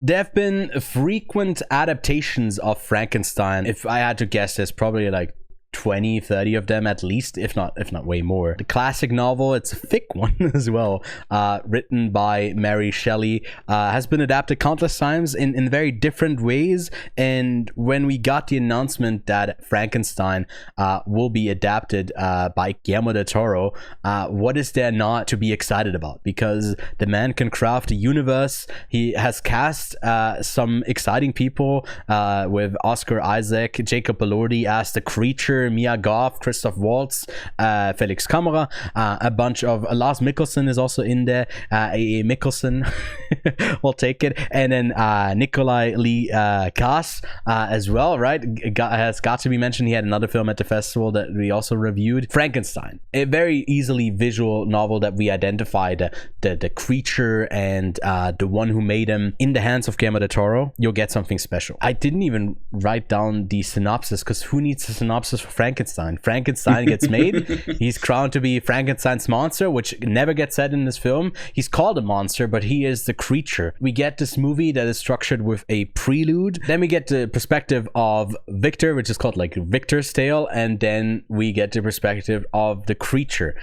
There have been frequent adaptations of Frankenstein. If I had to guess, there's probably like 20, 30 of them at least, if not way more. The classic novel, it's a thick one as well, written by Mary Shelley, has been adapted countless times in very different ways. And when we got the announcement that Frankenstein will be adapted by Guillermo del Toro, what is there not to be excited about? Because the man can craft a universe. He has cast some exciting people with Oscar Isaac, Jacob Elordi as the creature, Mia Goth, Christoph Waltz, Felix Kammerer, a bunch of Lars Mikkelsen is also in there, A.E. Mikkelsen, we'll take it, and then Nikolaj Lee Kaas as well, right? Has got to be mentioned. He had another film at the festival that we also reviewed, Frankenstein, a very easily visual novel that we identified the creature and the one who made him in the hands of Guillermo del Toro. You'll get something special. I didn't even write down the synopsis because who needs a synopsis for Frankenstein? Frankenstein gets made. He's crowned to be Frankenstein's monster, which never gets said in this film. He's called a monster, but he is the creature. We get this movie that is structured with a prelude. Then we get the perspective of Victor, which is called like Victor's Tale, and then we get the perspective of the creature.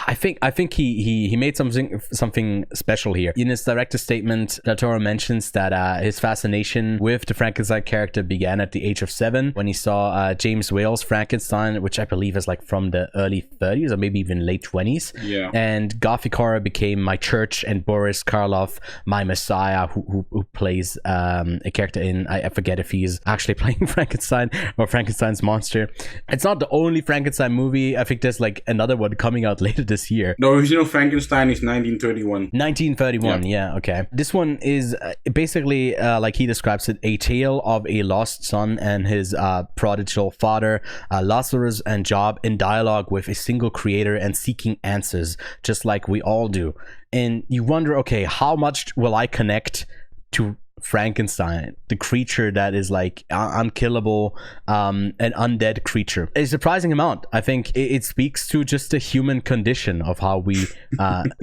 I think he made something special here. In his director's statement, Del Toro mentions that his fascination with the Frankenstein character began at the age of 7 when he saw James Whale's Frankenstein, which I believe is like from the early 30s or maybe even late 20s. Yeah. And Gothic horror became my church, and Boris Karloff, my Messiah, who plays a character in, I forget if he's actually playing Frankenstein or Frankenstein's monster. It's not the only Frankenstein movie. I think there's like another one coming out later this year. The original Frankenstein is 1931. 1931, yeah, okay. This one is basically, like he describes it, a tale of a lost son and his prodigal father, Lazarus and Job, in dialogue with a single creator and seeking answers, just like we all do. And you wonder, okay, how much will I connect to Frankenstein, the creature that is like unkillable, an undead creature? A surprising amount. I think it speaks to just the human condition of how we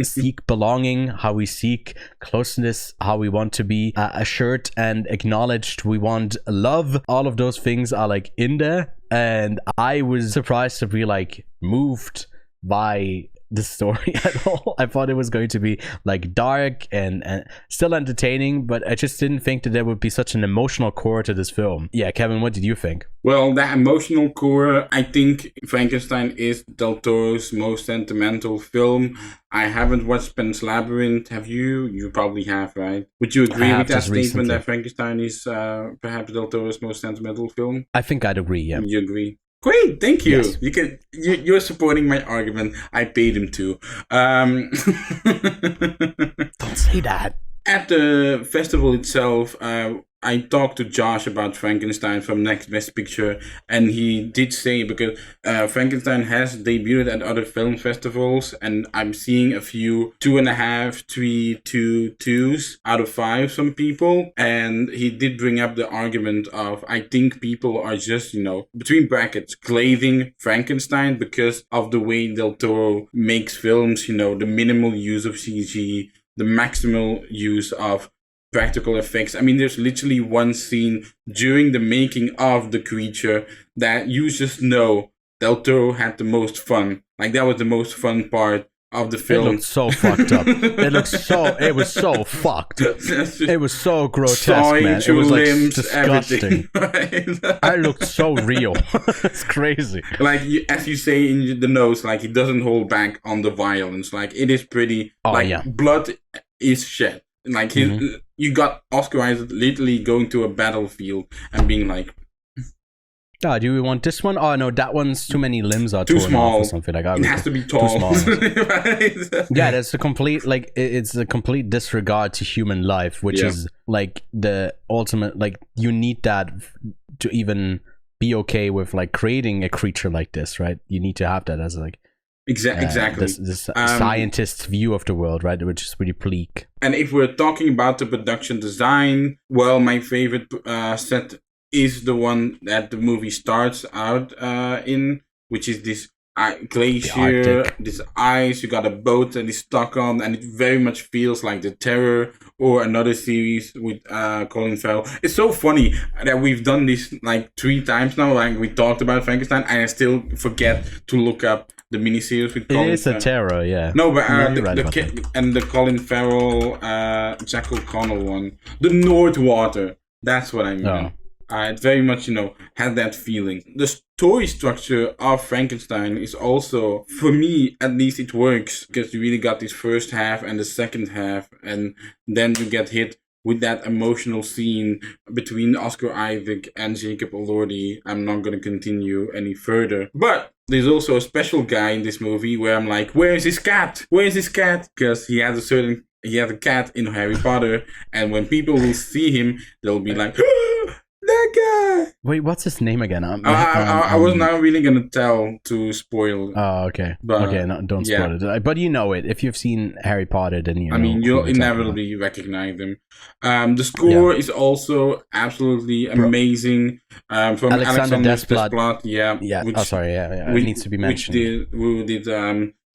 seek belonging, how we seek closeness, how we want to be assured and acknowledged. We want love. All of those things are like in there, and I was surprised to be like moved by the story at all. I thought it was going to be like dark and still entertaining, but I just didn't think that there would be such an emotional core to this film. Yeah, Kevin, what did you think? Well, that emotional core, I think Frankenstein is Del Toro's most sentimental film. I haven't watched Pan's Labyrinth. Have you? You probably have, right? Would you agree with that statement recently, that Frankenstein is perhaps Del Toro's most sentimental film? I think I'd agree, yeah. You agree? Great, thank you. Yes. You're supporting my argument. I paid him to. Don't say that. At the festival itself, I talked to Josh about Frankenstein from Next Best Picture, and he did say, because Frankenstein has debuted at other film festivals, and I'm seeing a few 2.5, 3, 2, 2s out of 5 from people, and he did bring up the argument of, I think people are just, between brackets, glazing Frankenstein because of the way Del Toro makes films, the minimal use of CG, the maximal use of practical effects. I mean, there's literally one scene during the making of the creature that you just know Del Toro had the most fun. Like, that was the most fun part of the film. It looked so fucked up. It was so fucked. It was so grotesque, man. It was like limbs, disgusting. Right? I looked so real. It's crazy. Like, as you say in the notes, like, he doesn't hold back on the violence. Like, it is pretty, blood is shed. Like, you got Oscar Isaac literally going to a battlefield and being like, oh, do we want this one? Oh no, that one's too many limbs are too small or something like that. It has to be tall. Too small. Right? Yeah, that's a complete it's a complete disregard to human life, which is like the ultimate. Like, you need that to even be okay with like creating a creature like this, right? You need to have that as like exactly this scientist's view of the world, right? Which is really bleak. And if we're talking about the production design, well, my favorite set is the one that the movie starts out in, which is this glacier, Arctic. this ice, you got a boat that is stuck on, and it very much feels like The Terror or another series with Colin Farrell. It's so funny that we've done this like 3 times now. Like we talked about Frankenstein, and I still forget to look up the miniseries with Colin Farrell. It is a terror, yeah. No, but the Colin Farrell, Jack O'Connell one, The North Water. That's what I mean. Oh. It very much, had that feeling. The story structure of Frankenstein is also, for me, at least it works, because you really got this first half and the second half, and then you get hit with that emotional scene between Oscar Isaac and Jacob Elordi. I'm not going to continue any further. But there's also a special guy in this movie where I'm like, where is his cat? Where is his cat? Because he has a cat in Harry Potter, and when people will see him, they'll be like, that guy! Wait, what's his name again? I was not really gonna tell to spoil. Oh, okay. But, okay, no, don't spoil it. But you know it. If you've seen Harry Potter, then you know. I mean, you'll inevitably recognize him. The score is also absolutely amazing. From Alexander Desplat. Yeah. It needs to be mentioned. Who did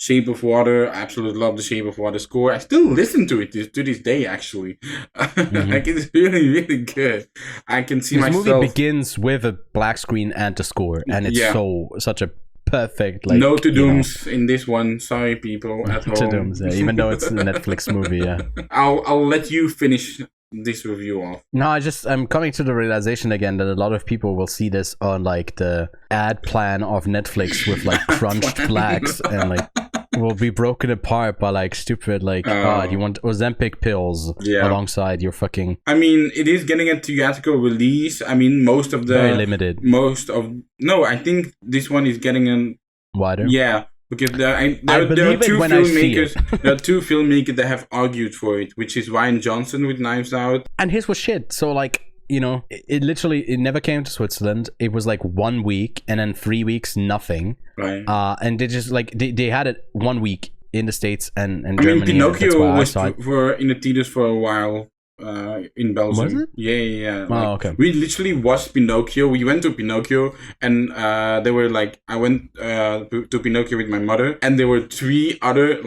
Shape of Water. Absolutely love the Shape of Water score. I still listen to it to this day, actually. Like, it's really, really good. I can see myself... This movie begins with a black screen and a score, and it's such a perfect... like no to dooms in this one. Sorry, people at home. To dooms, even though it's a Netflix movie, yeah. I'll let you finish this review off. No, I'm coming to the realization again that a lot of people will see this on like the ad plan of Netflix with like crunched blacks and like will be broken apart by like stupid like you want Ozempic pills alongside your fucking... I mean, it is getting a theatrical release. I mean, most of the... Very limited. No, I think this one is getting a... Wider? Yeah. Because there are 2 filmmakers. There are 2 filmmakers that have argued for it, which is Ryan Johnson with Knives Out, and his was shit. So like, it never came to Switzerland. It was like 1 week, and then 3 weeks nothing. Right. And they just like they had it 1 week in the States and Germany. I mean, Pinocchio was in the theaters for a while. In Belgium. Was it? Yeah. Oh, okay. We literally watched Pinocchio. We went to Pinocchio, and they were like, I went to Pinocchio with my mother, and there were 3 other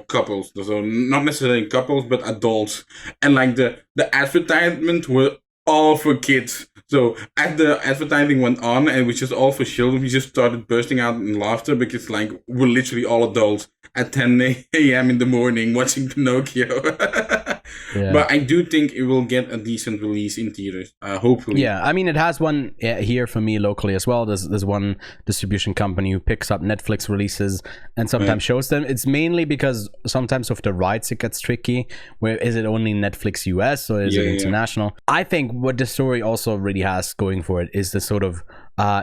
couples. So not necessarily couples, but adults. And like the advertisement were all for kids. So as the advertising went on, and it was just all for children, we just started bursting out in laughter because like we're literally all adults at 10 a.m. in the morning watching Pinocchio. But I do think it will get a decent release in theaters, hopefully. Yeah, I mean, it has one here for me locally as well. There's one distribution company who picks up Netflix releases and sometimes shows them. It's mainly because sometimes with the rights it gets tricky. Where is it only Netflix US or is it international? I think what the story also really has going for it is the sort of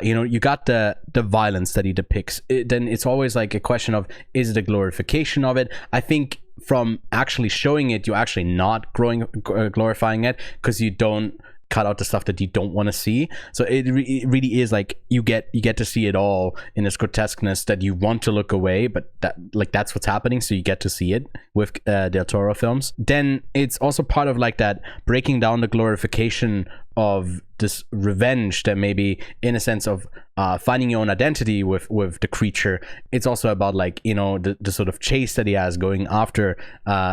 you got the violence that he depicts. Then it's always like a question of, is it a glorification of it? I think from actually showing it, you're actually not glorifying it, because you don't cut out the stuff that you don't want to see. So it really is like you get to see it all in its grotesqueness that you want to look away, but that's what's happening. So you get to see it with Del Toro films. Then it's also part of like that breaking down the glorification of this revenge that maybe in a sense of finding your own identity with the creature. It's also about like the sort of chase that he has going after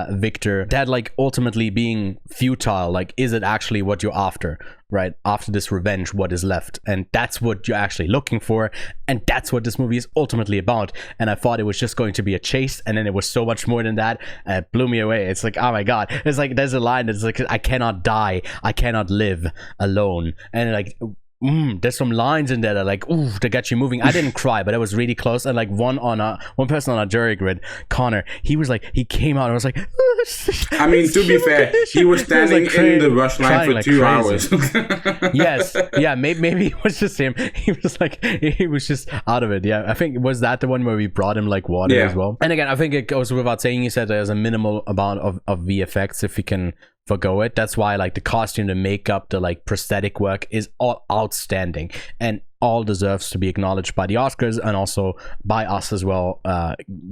Victor, that like ultimately being futile. Like, is it actually what you're after, right? After this revenge, what is left? And that's what you're actually looking for, and that's what this movie is ultimately about. And I thought it was just going to be a chase, and then it was so much more than that, and it blew me away. It's like, oh my god, it's like there's a line that's like, I cannot die, I cannot live alone. And like there's some lines in there that are like, ooh, that got you moving. I didn't cry, but it was really close. And like one person on a jury grid, Connor, he came out and was like, I mean, to be fair, he was standing in the rush line for 2 hours. Yes, yeah, maybe it was just him. He was just out of it. Yeah, I think, was that the one where we brought him like water as well? And again, I think it goes without saying, he said there's a minimal amount of VFX if you can forgo it. That's why like the costume, the makeup, the like prosthetic work is all outstanding. And all deserves to be acknowledged by the Oscars and also by us as well,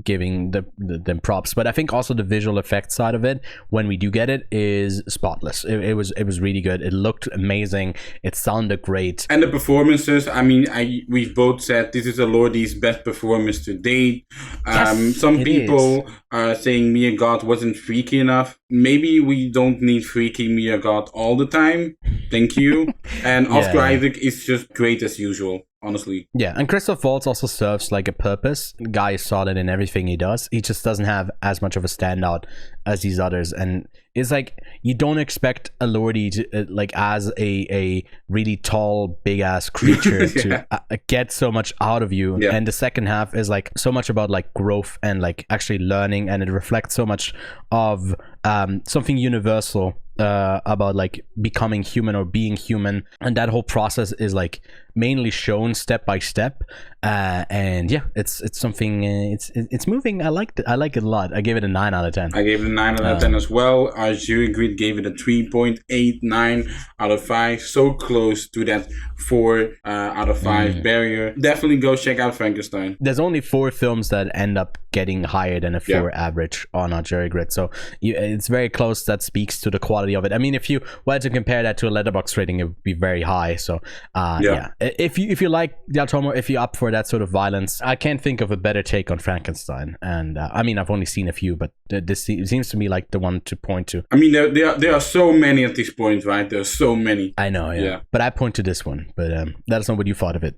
giving them props. But I think also the visual effects side of it, when we do get it, is spotless. It was really good. It looked amazing. It sounded great. And the performances, I mean, we've both said this is Elordi's best performance to date. Yes, some people are saying Mia Goth wasn't freaky enough. Maybe we don't need freaky Mia Goth all the time. Thank you. And Oscar Isaac is just great as usual, honestly. Yeah, and Christoph Waltz also serves like a purpose. The guy is solid in everything he does. He just doesn't have as much of a standout as these others. And it's like, you don't expect Elordi to, like, as a really tall, big-ass creature to get so much out of you. Yeah. And the second half is like so much about like growth and like actually learning, and it reflects so much of something universal about like becoming human or being human, and that whole process is like mainly shown step by step, and yeah, it's something, it's moving. I like it a lot. I gave it a 9 out of 10. I gave it a 9 out of 10 as well. Our jury grid gave it a 3.89 out of 5, so close to that 4 out of 5 barrier. Definitely go check out Frankenstein. There's only 4 films that end up getting higher than a 4 average on our jury grid, so it's very close. That speaks to the quality of it. I mean, if you were to compare that to a Letterboxd rating, it would be very high. So yeah, if you like Del Toro, if you're up for that sort of violence, I can't think of a better take on Frankenstein. And I mean, I've only seen a few, but this seems to me like the one to point to. I mean, there are so many at this point, right? There are so many. I know, yeah. But I point to this one. But let us know what you thought of it.